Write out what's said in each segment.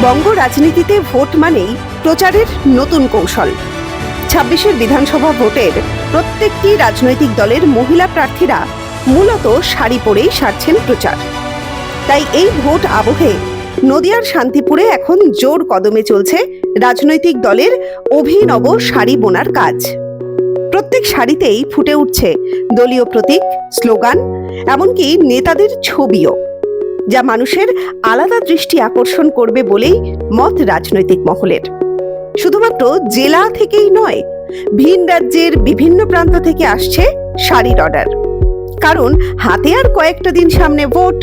বঙ্গ রাজনীতিতে ভোট মানেই প্রচারের নতুন কৌশল। ২৬ বিধানসভা ভোটের প্রত্যেকটি রাজনৈতিক দলের মহিলা প্রার্থীরা মূলত শাড়ি পরেই সারছেন প্রচার। তাই এই ভোট আবহে নদিয়ার শান্তিপুরে এখন জোর কদমে চলছে রাজনৈতিক দলের অভিনব শাড়ি বোনার কাজ। প্রত্যেক শাড়িতেই ফুটে উঠছে দলীয় প্রতীক, স্লোগান, এমনকি নেতাদের ছবিও, যা মানুষের আলাদা দৃষ্টি আকর্ষণ করবে বলেই মত রাজনৈতিক মহলের। শুধুমাত্র জেলা থেকেই নয়, ভিন রাজ্যের বিভিন্ন প্রান্ত থেকে আসছে শাড়ির অর্ডার। কারণ হাতে আর কয়েকটা দিন সামনে ভোট,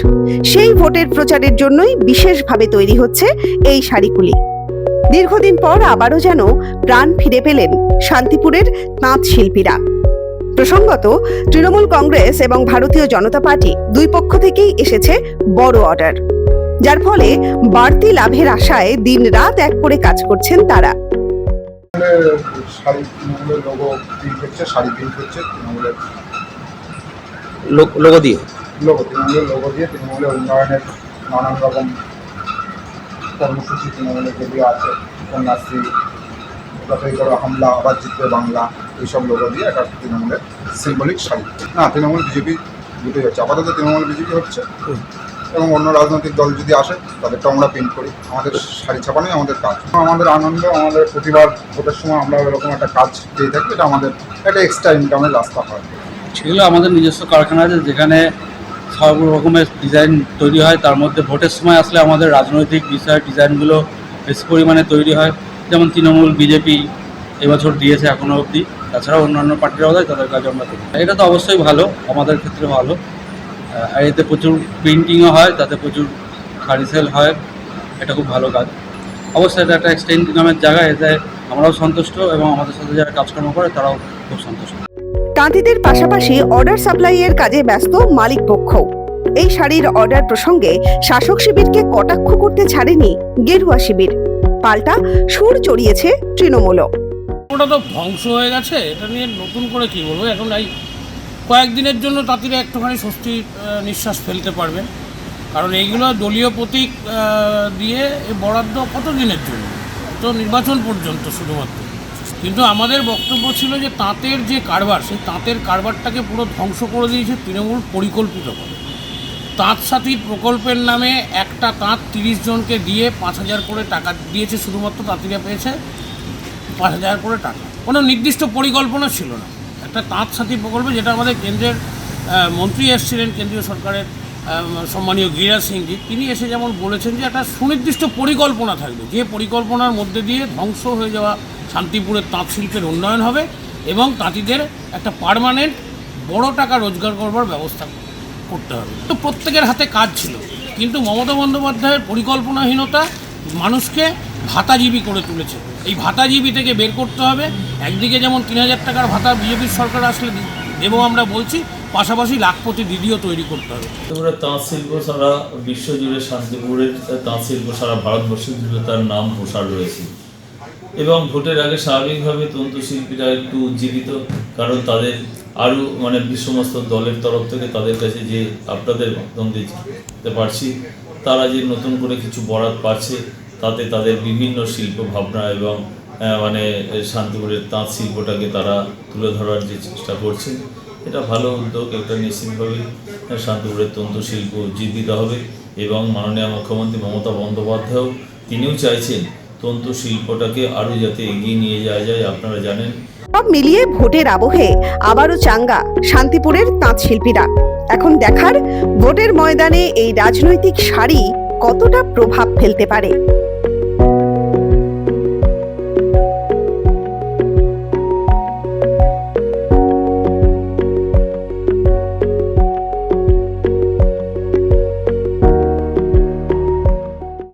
সেই ভোটের প্রচারের জন্যই বিশেষভাবে তৈরি হচ্ছে এই শাড়িগুলি। দীর্ঘদিন পর আবারও যেন প্রাণ ফিরে পেলেন শান্তিপুরের তাঁত শিল্পীরা। প্রসঙ্গত, তৃণমূল কংগ্রেস এবং ভারতীয় জনতা পার্টি দুই পক্ষ থেকেই এসেছে বড় অর্ডার, যার ফলে বাড়তি লাভের আশায় দিন রাত এক করে কাজ করছেন তারা। লোগো দিয়ে তৃণমূলের উন্নয়নের নানান রকম কর্মসূচি তৃণমূলের যেগুলো আছে, কন্যাশ্রী, যাচাই করো হামলা, আবার জিতবে বাংলা, এইসব লোগো দিয়ে একটা তৃণমূলের সিম্বলিক শাড়ি। না, তৃণমূল বিজেপি দুটোই হচ্ছে, আপাতত তৃণমূল বিজেপি হচ্ছে, এবং অন্য রাজনৈতিক দল যদি আসে তাদেরটা আমরা প্রিন্ট করি। আমাদের শাড়ি ছাপানোই আমাদের কাজ, আমাদের আনন্দ। আমাদের প্রতিবার ভোটের সময় আমরা এরকম একটা কাজ পেয়ে থাকি, এটা আমাদের একটা এক্সট্রা ইনকামের রাস্তা হয়। সেগুলো আমাদের নিজস্ব কারখানা আছে, যেখানে সব রকমের ডিজাইন তৈরি হয়। তার মধ্যে ভোটের সময় আসলে আমাদের রাজনৈতিক বিষয়ের ডিজাইনগুলো বেশি পরিমাণে তৈরি হয়। যেমন তৃণমূল, বিজেপি এবছর দিয়েছে এখনও অবধি, তাছাড়াও অন্যান্য পার্টিরাও দেয়, তাদের কাজ আমরা করি। এটা তো অবশ্যই ভালো, আমাদের ক্ষেত্রে ভালো। আর এতে প্রচুর প্রিন্টিংও হয়, তাতে প্রচুর শাড়ি সেল হয়, এটা খুব ভালো কাজ। অবশ্যই এটা একটা এক্সট্রা ইনকামের জায়গা, এতে আমরাও সন্তুষ্ট এবং আমাদের সাথে যারা কাজকর্ম করে তারাও খুব সন্তুষ্ট। তাঁতিদের পাশাপাশি অর্ডার সাপ্লাইয়ের কাজে ব্যস্ত মালিক পক্ষ। এই শাড়ির অর্ডার প্রসঙ্গে শাসক শিবিরকে কটাক্ষ করতে ছাড়েনি গেরুয়া শিবির, পাল্টা সুর চড়িয়েছে তৃণমূলও। ওটা তো ধ্বংস হয়ে গেছে, এটা নিয়ে নতুন করে কি বলবো। এখন এই কয়েকদিনের জন্য তাঁতিরা একটুখানি স্বস্তির নিঃশ্বাস ফেলতে পারবে, কারণ এইগুলো দলীয় প্রতীক দিয়ে বরাদ্দ কত দিনের জন্য, তো নির্বাচন পর্যন্ত শুধুমাত্র। কিন্তু আমাদের বক্তব্য ছিল যে তাঁতের যে কারবার, সেই তাঁতের কারবারটাকে পুরো ধ্বংস করে দিয়েছে তৃণমূল পরিকল্পিত করে। তাঁত সাথী প্রকল্পের নামে একটা তাঁত 30 জনকে দিয়ে 5,000 করে টাকা দিয়েছে, শুধুমাত্র তাঁতিরা পেয়েছে 5,000 করে টাকা। কোনো নির্দিষ্ট পরিকল্পনা ছিল না। একটা তাঁত সাথী প্রকল্প, যেটা আমাদের কেন্দ্রের মন্ত্রী এসেছিলেন, কেন্দ্রীয় সরকারের সম্মানীয় গিরিরাজ সিংজি, তিনি এসে যেমন বলেছেন যে একটা সুনির্দিষ্ট পরিকল্পনা থাকবে, যে পরিকল্পনার মধ্যে দিয়ে ধ্বংস হয়ে যাওয়া শান্তিপুরের তাঁত শিল্পের উন্নয়ন হবে এবং তাঁতিদের একটা পার্মানেন্ট বড় টাকা রোজগার করবার ব্যবস্থা করতে হবে। তো প্রত্যেকের হাতে কাজ ছিল, কিন্তু মমতা বন্দ্যোপাধ্যায়ের পরিকল্পনাহীনতা মানুষকে ভাতাজীবী করে তুলেছে। এই ভাতাজীবী থেকে বের করতে হবে। একদিকে যেমন 3,000 টাকার ভাতা বিজেপির সরকার আসলে দেবো আমরা বলছি, পাশাপাশি লাখপতি দিদিও তৈরি করতে হবে। শান্তিপুরের তাঁত শিল্প সারা বিশ্ব জুড়ে, শান্তিপুরের তাঁত শিল্প সারা ভারতবর্ষ জুড়ে তার নাম প্রসার রয়েছে। এবং ভোটের আগে স্বাভাবিকভাবে তন্তুশিল্পীরা একটু উজ্জীবিত, কারণ তাদের আরও সমস্ত দলের তরফ থেকে তাদের কাছে যে আপনাদের মাধ্যম দিতে পারছি, তারা যে নতুন করে কিছু বরাত পাচ্ছে, তাতে তাদের বিভিন্ন শিল্প ভাবনা এবং শান্তিপুরের তাঁত শিল্পটাকে তারা তুলে ধরার যে চেষ্টা করছে, এটা ভালো উদ্যোগ। এটা নিশ্চিতভাবে শান্তিপুরের তন্তুশিল্প উজ্জীবিত হবে এবং মাননীয় মুখ্যমন্ত্রী মমতা বন্দ্যোপাধ্যায়ও তিনিও চাইছেন তন্তু শিল্পটাকে আরও যাতে এগিয়ে নিয়ে যাওয়া যায়। আপনারা জানেন, সব মিলিয়ে ভোটের আবহে আবারও চাঙ্গা শান্তিপুরের তাঁত শিল্পীরা। এখন দেখার ভোটের ময়দানে এই রাজনৈতিক শাড়ি কতটা প্রভাব ফেলতে পারে।